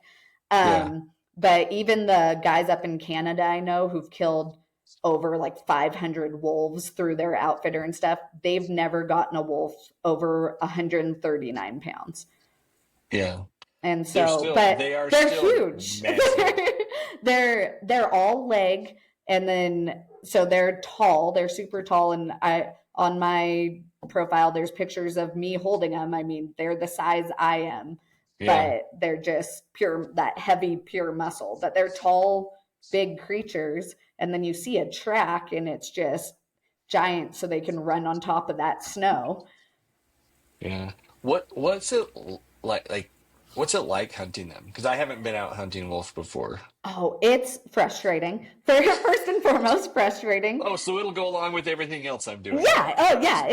Yeah. But even the guys up in Canada, I know, who've killed over like 500 wolves through their outfitter and stuff, they've never gotten a wolf over 139 pounds. Yeah. And so, but they are they're still huge. massive. They're all leg, and then so they're tall. They're super tall, and on my profile there's pictures of me holding them. I mean, they're the size I am, Yeah. but they're just that heavy, pure muscle. But they're tall, big creatures, and then you see a track, and it's just giant, so they can run on top of that snow. Yeah. What's it like what's it like hunting them? Because I haven't been out hunting wolf before. Oh, it's frustrating. First and foremost, frustrating. Oh, so it'll go along with everything else I'm doing. Yeah. Oh, yeah.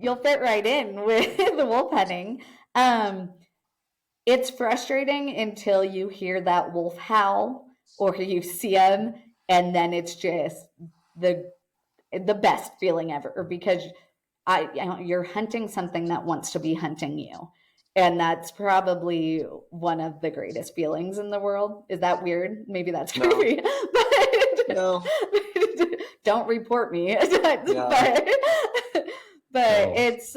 You'll fit right in with the wolf hunting. It's frustrating until you hear that wolf howl or you see him, and then it's just the best feeling ever because you're hunting something that wants to be hunting you. And that's probably one of the greatest feelings in the world. Is that weird? Maybe that's creepy. No. Don't report me. Yeah. But it's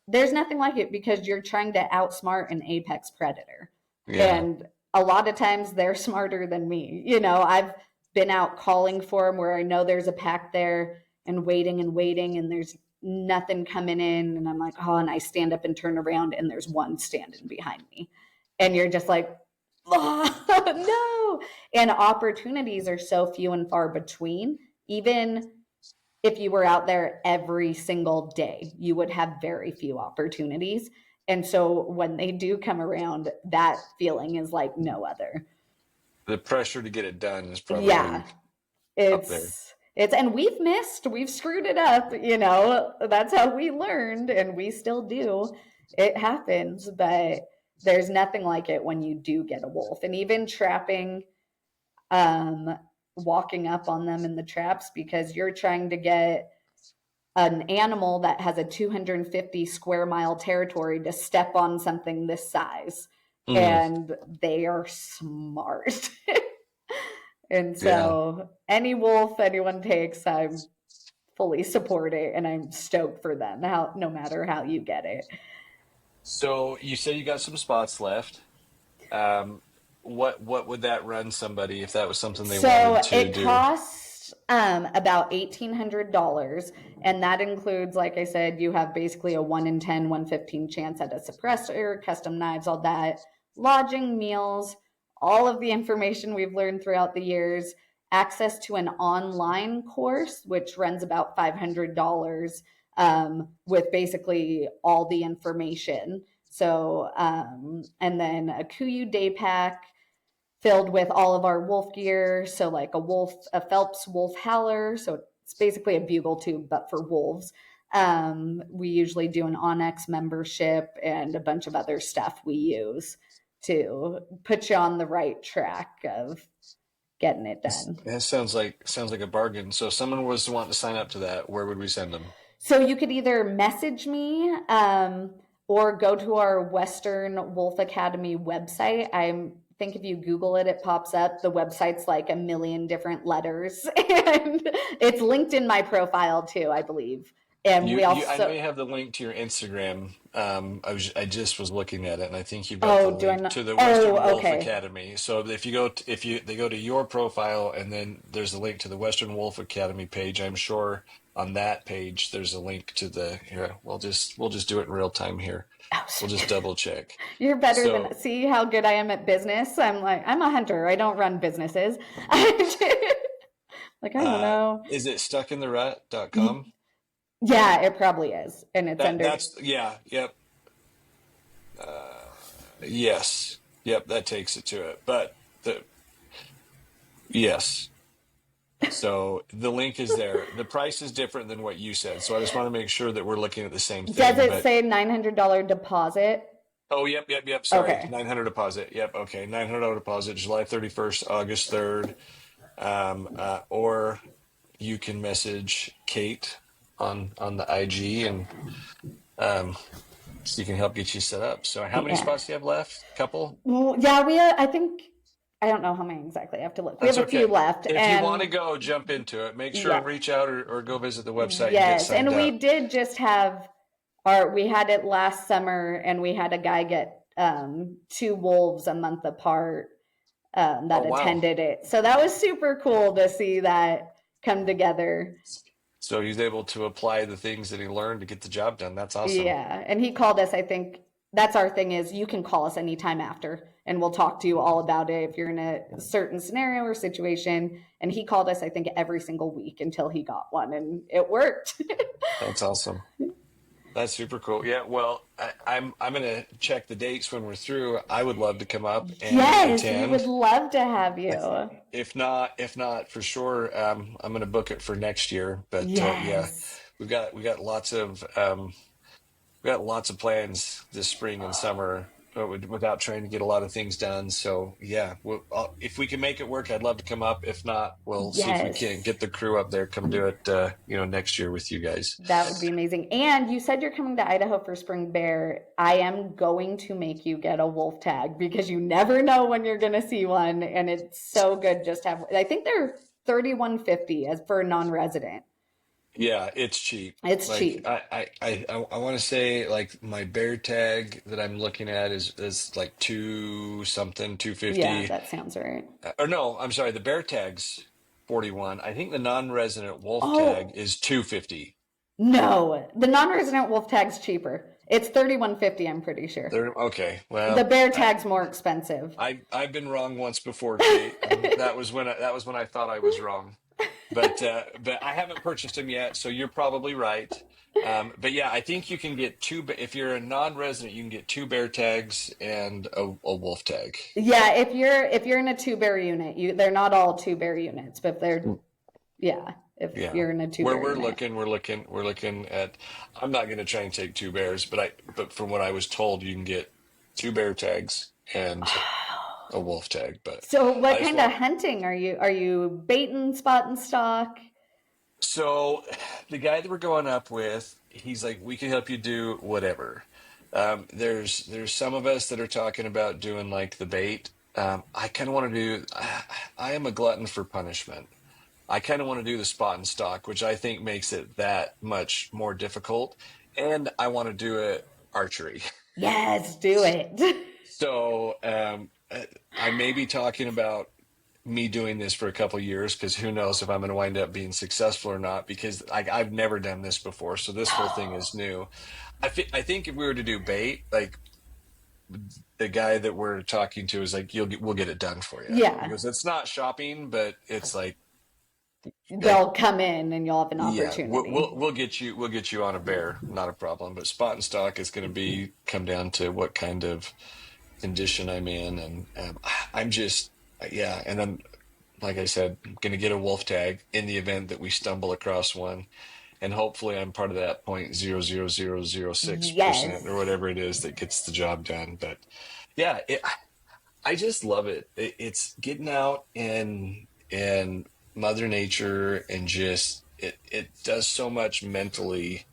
there's nothing like it because you're trying to outsmart an apex predator. Yeah. And a lot of times they're smarter than me. I've been out calling for them where I know there's a pack there and waiting and there's nothing coming in. And I'm like, oh, and I stand up and turn around and there's one standing behind me. And you're just like, oh, no. And opportunities are so few and far between. Even if you were out there every single day, you would have very few opportunities. And so when they do come around, that feeling is like no other. The pressure to get it done is probably up there. And we've screwed it up, that's how we learned and we still do. It happens, but there's nothing like it when you do get a wolf. And even trapping, walking up on them in the traps because you're trying to get an animal that has a 250 square mile territory to step on something this size. And they are smart. And so any wolf anyone takes, I fully support it and I'm stoked for them, no matter how you get it. So you said you got some spots left. What would that run somebody if that was something they wanted to do? So it costs about $1,800, and that includes, like I said, you have basically a 1 in 10, 1/15 chance at a suppressor, custom knives, all that, lodging, meals, all of the information we've learned throughout the years, access to an online course, which runs about $500 with basically all the information. So, and then a Kuiu day pack filled with all of our wolf gear. So like a Phelps wolf howler. So it's basically a bugle tube, but for wolves. We usually do an Onyx membership and a bunch of other stuff we use to put you on the right track of getting it done. That sounds like a bargain. So if someone was wanting to sign up to that, where would we send them? So you could either message me or go to our Western Wolf Academy website. I think if you Google it, it pops up. The website's like a million different letters, and it's linked in my profile too, I believe. And I know you have the link to your Instagram. I just was looking at it, and I think you've got the link to the Western Wolf Academy. So if they go to your profile, and then there's a link to the Western Wolf Academy page. I'm sure on that page there's a link to the here. We'll just do it in real time here. We'll just double check. You're better than see how good I am at business. I'm a hunter. I don't run businesses. Like I don't know. Is it stuckintherut.com? Yeah, it probably is, and it's Yep. Yes, yep. That takes it to it, but yes. So the link is there. The price is different than what you said, so I just want to make sure that we're looking at the same thing. Does it say $900 deposit? Oh, yep. Sorry, okay. 900 deposit. Yep. Okay, $900 deposit. July 31st, August 3rd, or you can message Kate on the IG and she can help get you set up. So how many spots do you have left? Couple? Well, yeah, I don't know how many exactly. I have to look. We have a few left. If you want to go, jump into it. Make sure and reach out or go visit the website. Yes, and we did just have we had it last summer, and we had a guy get 2 wolves a month apart that attended it. So that was super cool to see that come together. So he's able to apply the things that he learned to get the job done. That's awesome. Yeah, and he called us. I think that's our thing is you can call us anytime after, and we'll talk to you all about it if you're in a certain scenario or situation. And he called us, I think, every single week until he got one, and it worked. That's awesome. That's super cool. Yeah, well, I'm going to check the dates when we're through. I would love to come up and attend. We would love to have you. If not, for sure, I'm going to book it for next year. But yeah, we've got lots of plans this spring and summer without trying to get a lot of things done. So yeah, if we can make it work, I'd love to come up. If not, we'll see if we can get the crew up there, come do it, next year with you guys. That would be amazing. And you said you're coming to Idaho for Spring Bear. I am going to make you get a wolf tag because you never know when you're going to see one. And it's so good just to have, I think they're $31.50 as for a non-resident. Yeah, it's cheap. It's cheap. I want to say like my bear tag that I'm looking at is like $250. Yeah, that sounds right. Or no, I'm sorry, the bear tag's 41. I think the non-resident wolf tag is $250. No, the non-resident wolf tag's cheaper. It's $31.50, I'm pretty sure. Okay, well, the bear tag's more expensive. I've been wrong once before, Kate. That was when I thought I was wrong. But I haven't purchased them yet, so you're probably right. But yeah, I think you can get if you're a non-resident, you can get 2 bear tags and a wolf tag. Yeah, if you're in a 2-bear unit, they're not all 2-bear units, but they're if you're in a 2-bear unit. We're looking at. I'm not going to try and take 2 bears, but from what I was told, you can get 2 bear tags and a wolf tag. But so what kind of hunting are you baiting, spot and stock? So the guy that we're going up with, he's like, we can help you do whatever. There's some of us that are talking about doing like the bait. I kind of want to do, I am a glutton for punishment. I kind of want to do the spot and stock, which I think makes it that much more difficult. And I want to do it archery. Yes, do it. So I may be talking about me doing this for a couple of years because who knows if I'm going to wind up being successful or not, because I've never done this before. So this whole thing is new. I think if we were to do bait, like the guy that we're talking to is like, we'll get it done for you. Yeah. Because it's not shopping, but it's like, they'll come in and you'll have an opportunity. Yeah, we'll get you on a bear, not a problem. But spot and stock is going to come down to what kind of condition I'm in, and I'm just and then like I said, I'm going to get a wolf tag in the event that we stumble across one, and hopefully I'm part of that 0.00006% or whatever it is that gets the job done. But yeah, I just love it. It's getting out and Mother Nature, and just it does so much mentally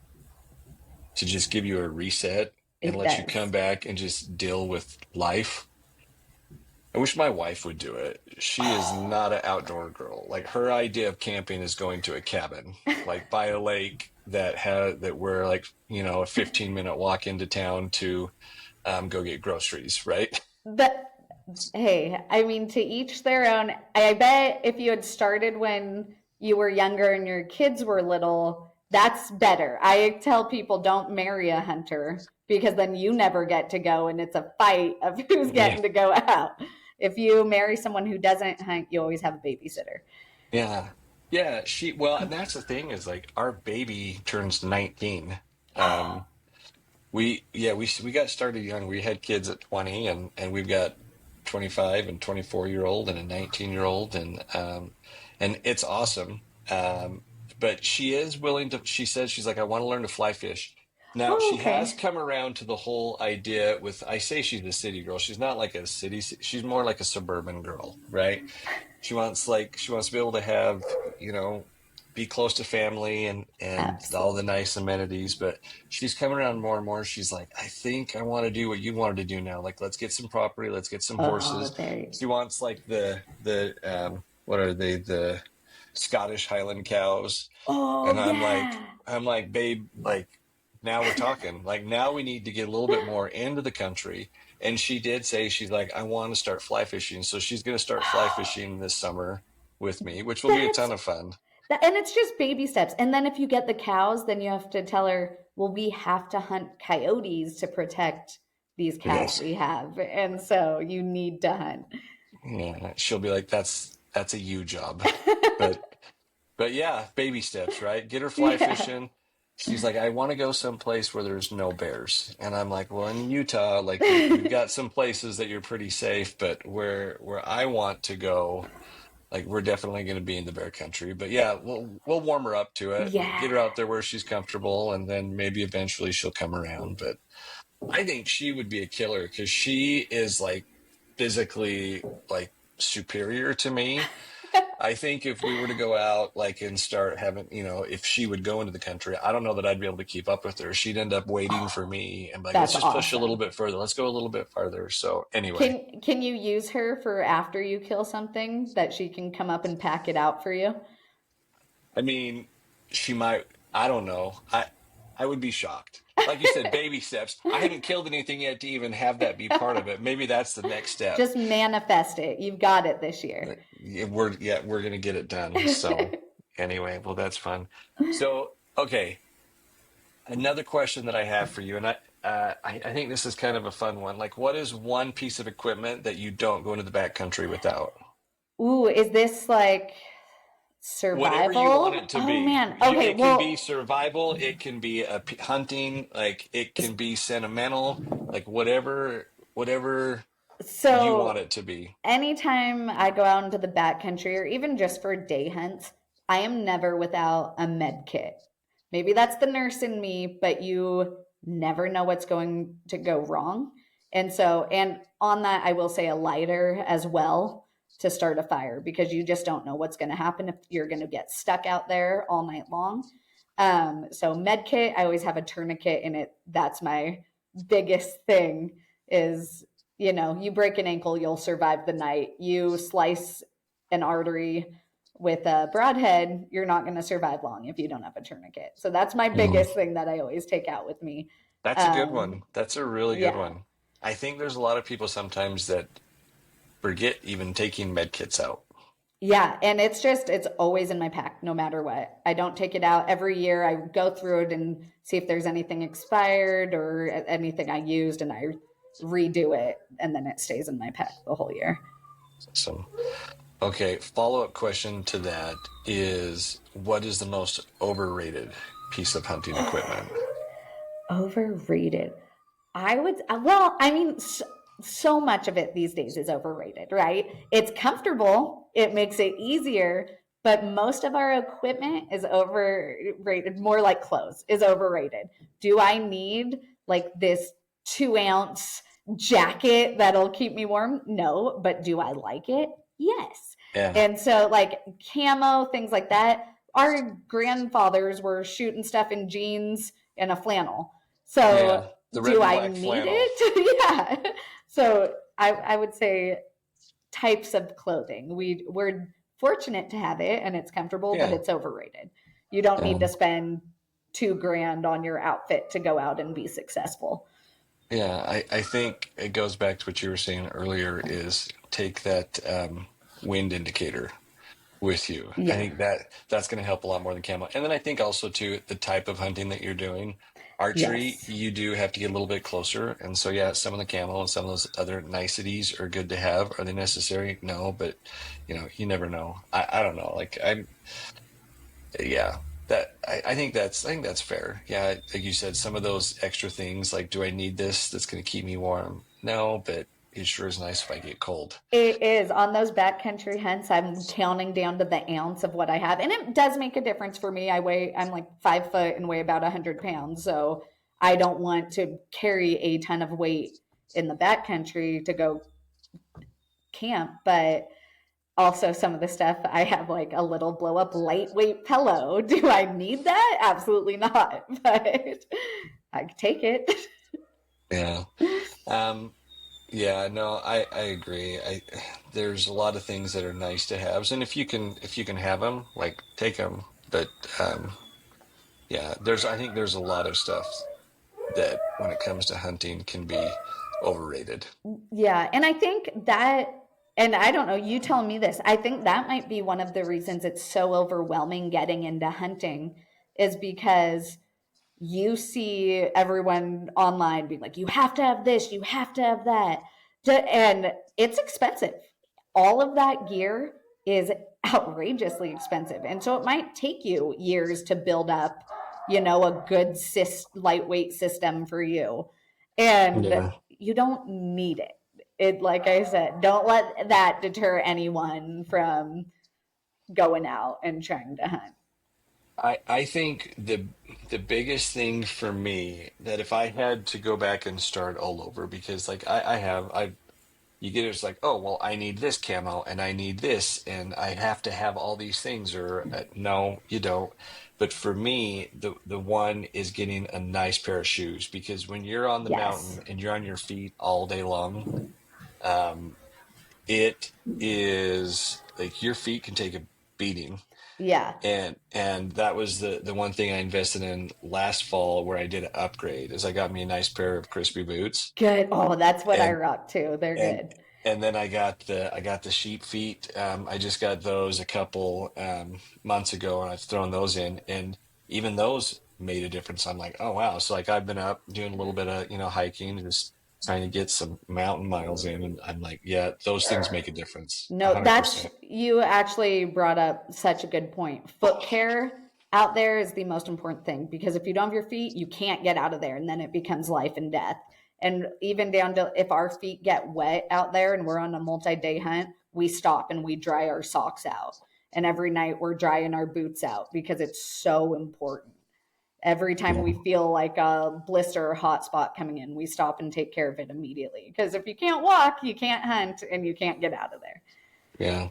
to just give you a reset and let you come back and just deal with life. I wish my wife would do it. She is not an outdoor girl. Like, her idea of camping is going to a cabin, like by a lake that we're like, a 15-minute walk into town to go get groceries, right? But hey, I mean, to each their own. I bet if you had started when you were younger and your kids were little, that's better. I tell people don't marry a hunter because then you never get to go and it's a fight of who's getting to go out. If you marry someone who doesn't hunt, you always have a babysitter. Yeah. Yeah. And that's the thing is like our baby turns 19. We got started young. We had kids at 20 and we've got 25 and 24-year-old and a 19-year-old and it's awesome. But she is willing to, she says, she's like, I want to learn to fly fish. Now, she has come around to the whole idea I say she's a city girl. She's not like a city, she's more like a suburban girl, right? She wants to be able to have, be close to family and all the nice amenities. But she's coming around more and more. She's like, I think I want to do what you wanted to do now. Like, let's get some property. Let's get some horses. She wants like the what are they? The Scottish Highland cows. Oh, and I'm like, babe, like, now we're talking. Like now we need to get a little bit more into the country. And she did say, she's like, I want to start fly fishing. So she's going to start fly fishing this summer with me, which will be a ton of fun. And it's just baby steps. And then if you get the cows, then you have to tell her, well, we have to hunt coyotes to protect these cows we have. And so you need to hunt. Yeah, she'll be like, that's a you job. But yeah, baby steps, right? Get her fly fishing. She's like, I want to go someplace where there's no bears. And I'm like, well, in Utah, like you've got some places that you're pretty safe, but where I want to go, like we're definitely going to be in the bear country. But yeah, we'll warm her up to it. Yeah. Get her out there where she's comfortable, and then maybe eventually she'll come around. But I think she would be a killer because she is like physically like superior to me. I think if we were to go out like and start having, if she would go into the country, I don't know that I'd be able to keep up with her. She'd end up waiting for me and be like, let's just push a little bit further. Let's go a little bit farther. So anyway. Can you use her for after you kill something that she can come up and pack it out for you? I mean, she might, I don't know. I would be shocked. Like you said, baby steps. I haven't killed anything yet to even have that be part of it. Maybe that's the next step. Just manifest it. You've got it this year. We're going to get it done. So anyway, well, that's fun. So, okay. Another question that I have for you, and I think this is kind of a fun one. Like, what is one piece of equipment that you don't go into the backcountry without? Ooh, is this like survival? Whatever you want it to be. Oh man. Okay. It can be survival. It can be hunting. Like it can be sentimental. Like whatever so you want it to be. Anytime I go out into the backcountry or even just for day hunts, I am never without a med kit. Maybe that's the nurse in me, but you never know what's going to go wrong. And on that, I will say a lighter as well to start a fire because you just don't know what's going to happen if you're going to get stuck out there all night long. So med kit, I always have a tourniquet in it. That's my biggest thing is, you break an ankle, you'll survive the night. You slice an artery with a broadhead, you're not going to survive long if you don't have a tourniquet. So that's my biggest thing that I always take out with me. That's a good one. That's a really good one. I think there's a lot of people sometimes that forget even taking med kits out. Yeah. And it's always in my pack, no matter what. I don't take it out every year. I go through it and see if there's anything expired or anything I used and I redo it. And then it stays in my pack the whole year. So, okay. Follow-up question to that is what is the most overrated piece of hunting equipment? Overrated. So much of it these days is overrated, right? It's comfortable. It makes it easier, but most of our equipment is overrated. More like clothes is overrated. Do I need like this 2-ounce jacket that'll keep me warm? No, but do I like it? Yes. Yeah. And so like camo, things like that. Our grandfathers were shooting stuff in jeans and a flannel. So do I need it? Yeah. So I would say types of clothing. We're fortunate to have it and it's comfortable, but it's overrated. You don't need to spend $2,000 on your outfit to go out and be successful. Yeah, I think it goes back to what you were saying earlier is take that wind indicator with you. Yeah. I think that's going to help a lot more than camo. And then I think also too, the type of hunting that you're doing. Archery, you do have to get a little bit closer. And so, some of the camo and some of those other niceties are good to have. Are they necessary? No, but, you never know. I don't know. Like, I think that's fair. Yeah, like you said, some of those extra things, like, do I need this that's going to keep me warm? No, but it sure is nice if I get cold. It is. On those backcountry hunts, I'm counting down to the ounce of what I have. And it does make a difference for me. I'm like 5 foot and weigh about 100 pounds. So I don't want to carry a ton of weight in the backcountry to go camp. But also some of the stuff, I have like a little blow up lightweight pillow. Do I need that? Absolutely not. But I take it. Yeah. Yeah, no, I agree. There's a lot of things that are nice to have, and if you can have them, like take them. But I think there's a lot of stuff that when it comes to hunting can be overrated. Yeah. And I think that, and I don't know, you tell me this, I think that might be one of the reasons it's so overwhelming getting into hunting, is because you see everyone online being like, you have to have this, you have to have that. And it's expensive. All of that gear is outrageously expensive. And so it might take you years to build up, a good lightweight system for you. And Yeah. you don't need it. Like I said, don't let that deter anyone from going out and trying to hunt. I think the biggest thing for me that if I had to go back and start all over, because like I you get it's like, oh well, I need this camo and I need this and I have to have all these things, or no you don't. But for me, the one is getting a nice pair of shoes, because when you're on the Yes. mountain and you're on your feet all day long, um, it is like your feet can take a beating. Yeah. And that was the one thing I invested in last fall, where I did an upgrade, is I got me a nice pair of crispy boots. Good. Oh, that's what I and rock too. They're and good. and then I got the sheep feet. I just got those a couple months ago, and I've thrown those in, and even those made a difference. I'm like, oh wow. So like I've been up doing a little bit of hiking, and just trying to get some mountain miles in, and I'm like, yeah, those things make a difference, No, 100%. you actually brought up such a good point. Foot care out there is the most important thing, because if you don't have your feet, you can't get out of there, and then it becomes life and death. And even down to, if our feet get wet out there and we're on a multi-day hunt, we stop and we dry our socks out. And every night we're drying our boots out, because it's so important. Every time Yeah. we feel like a blister or hot spot coming in, we stop and take care of it immediately. Because if you can't walk, you can't hunt and you can't get out of there. Yeah.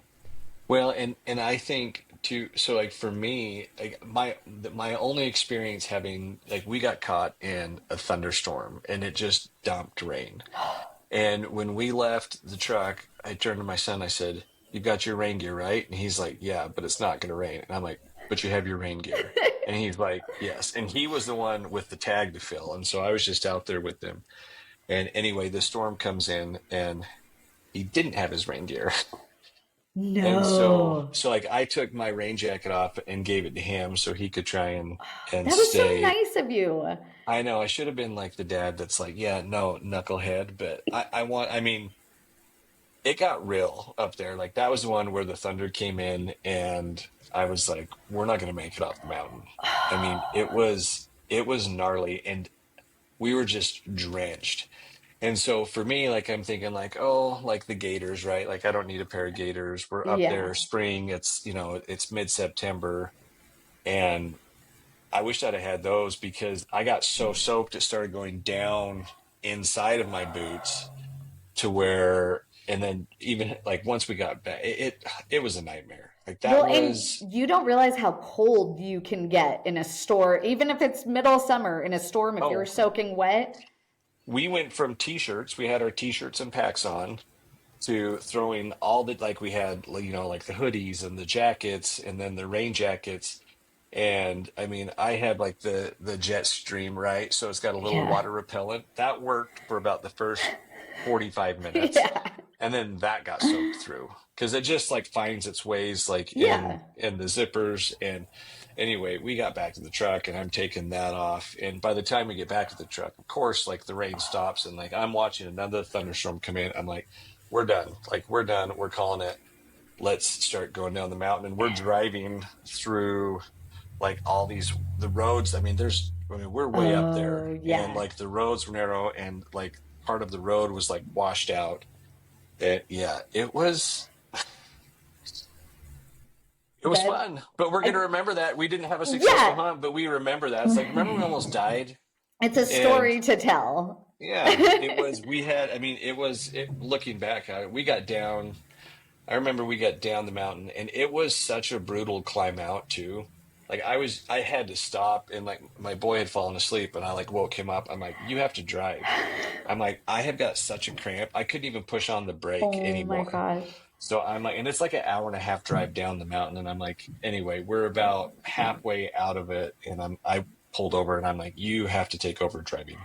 Well, and I think too, so like for me, like my only experience having, like, we got caught in a thunderstorm and it just dumped rain. And when we left the truck, I turned to my son, I said, "You got your rain gear, right?" And he's like, "Yeah, but it's not going to rain." And I'm like, "But you have your rain gear." And he's like, "Yes." And he was the one with the tag to fill. And so I was just out there with them. And anyway, the storm comes in and he didn't have his rain gear. And so, No. so like I took my rain jacket off and gave it to him so he could try and That was so stay. nice of you. I know I should have been like the dad that's like, yeah, no, knucklehead, but I mean, it got real up there. Like that was the one where the thunder came in and I was like, we're not going to make it off the mountain. I mean, it was gnarly and we were just drenched. And so for me, like I'm thinking like, oh, like the Gators, right? Like I don't need a pair of Gators. We're up Yeah. there spring. It's mid-September. And I wish I'd have had those, because I got so soaked it started going down inside of my boots to where, and then even like once we got back, it was a nightmare. Like that Well, and was, you don't realize how cold you can get in a store, even if it's middle summer in a storm, if you're oh, soaking wet. we went from t-shirts, we had our t-shirts and packs on, to throwing all the, like we had, like the hoodies and the jackets and then the rain jackets. And I mean, I had like the jet stream, right? So it's got a little Yeah. water repellent. That worked for about the first 45 minutes. Yeah. And then that got soaked through, because it just like finds its ways like in Yeah. in the zippers. And anyway, we got back to the truck and I'm taking that off. And by the time we get back to the truck, of course, like the rain stops and like I'm watching another thunderstorm come in. I'm like, we're done. Like we're done. We're calling it. Let's start going down the mountain. And we're driving through like all the roads. I mean, we're way up there, Oh, and yeah. like the roads were narrow and like part of the road was like washed out. Yeah, it was That, fun, but we're gonna I, remember that we didn't have a successful yeah. hunt, but we remember that. It's like, remember we almost died. It's a And story to tell. yeah, it was, we had, I mean, looking back, we got down, I remember we got down the mountain and it was such a brutal climb out too. Like I had to stop, and like my boy had fallen asleep and I like woke him up. I'm like, you have to drive. I'm like, I have got such a cramp. I couldn't even push on the brake Oh my anymore. gosh. So I'm like, and it's like an hour and a half drive down the mountain. And I'm like, anyway, we're about halfway out of it. And pulled over, and I'm like, you have to take over driving.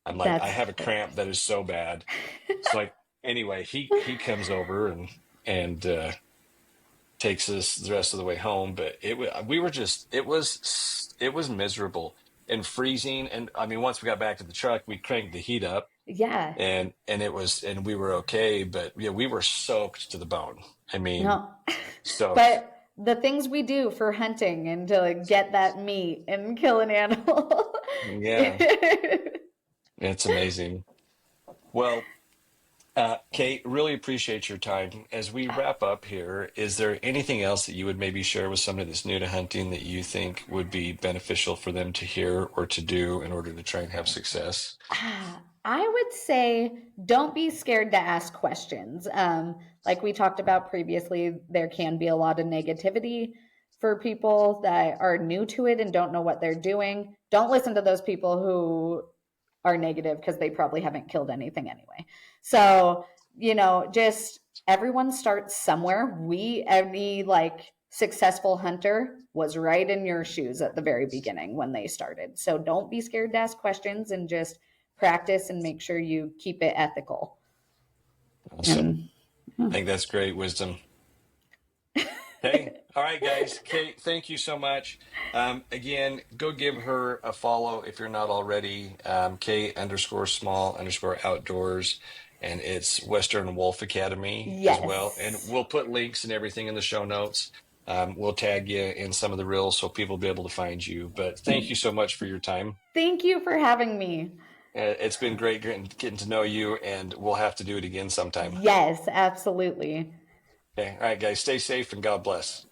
I'm like, I That's have a cramp that is so bad. So like, anyway, he comes over and takes us the rest of the way home. But it was miserable and freezing. And I mean, once we got back to the truck, we cranked the heat up, yeah. and we were okay. But yeah, we were soaked to the bone. I mean, No. soaked. But the things we do for hunting and to like, get that meat and kill an animal. Yeah, it's amazing. Well, Kate, really appreciate your time. As we wrap up here, is there anything else that you would maybe share with somebody that's new to hunting that you think would be beneficial for them to hear or to do in order to try and have success? I would say don't be scared to ask questions. Like we talked about previously, there can be a lot of negativity for people that are new to it and don't know what they're doing. Don't listen to those people who are negative because they probably haven't killed anything anyway. So, just everyone starts somewhere. Any like successful hunter was right in your shoes at the very beginning when they started. So don't be scared to ask questions and just practice and make sure you keep it ethical. Awesome. I think that's great wisdom. Hey, all right, guys. Kate, thank you so much. Again, go give her a follow if you're not already. Kate_small_outdoors. And it's Western Wolf Academy as well. And we'll put links and everything in the show notes. We'll tag you in some of the reels so people will be able to find you. But thank you so much for your time. Thank you for having me. It's been great getting to know you, and we'll have to do it again sometime. Yes, absolutely. Okay. All right, guys, stay safe and God bless.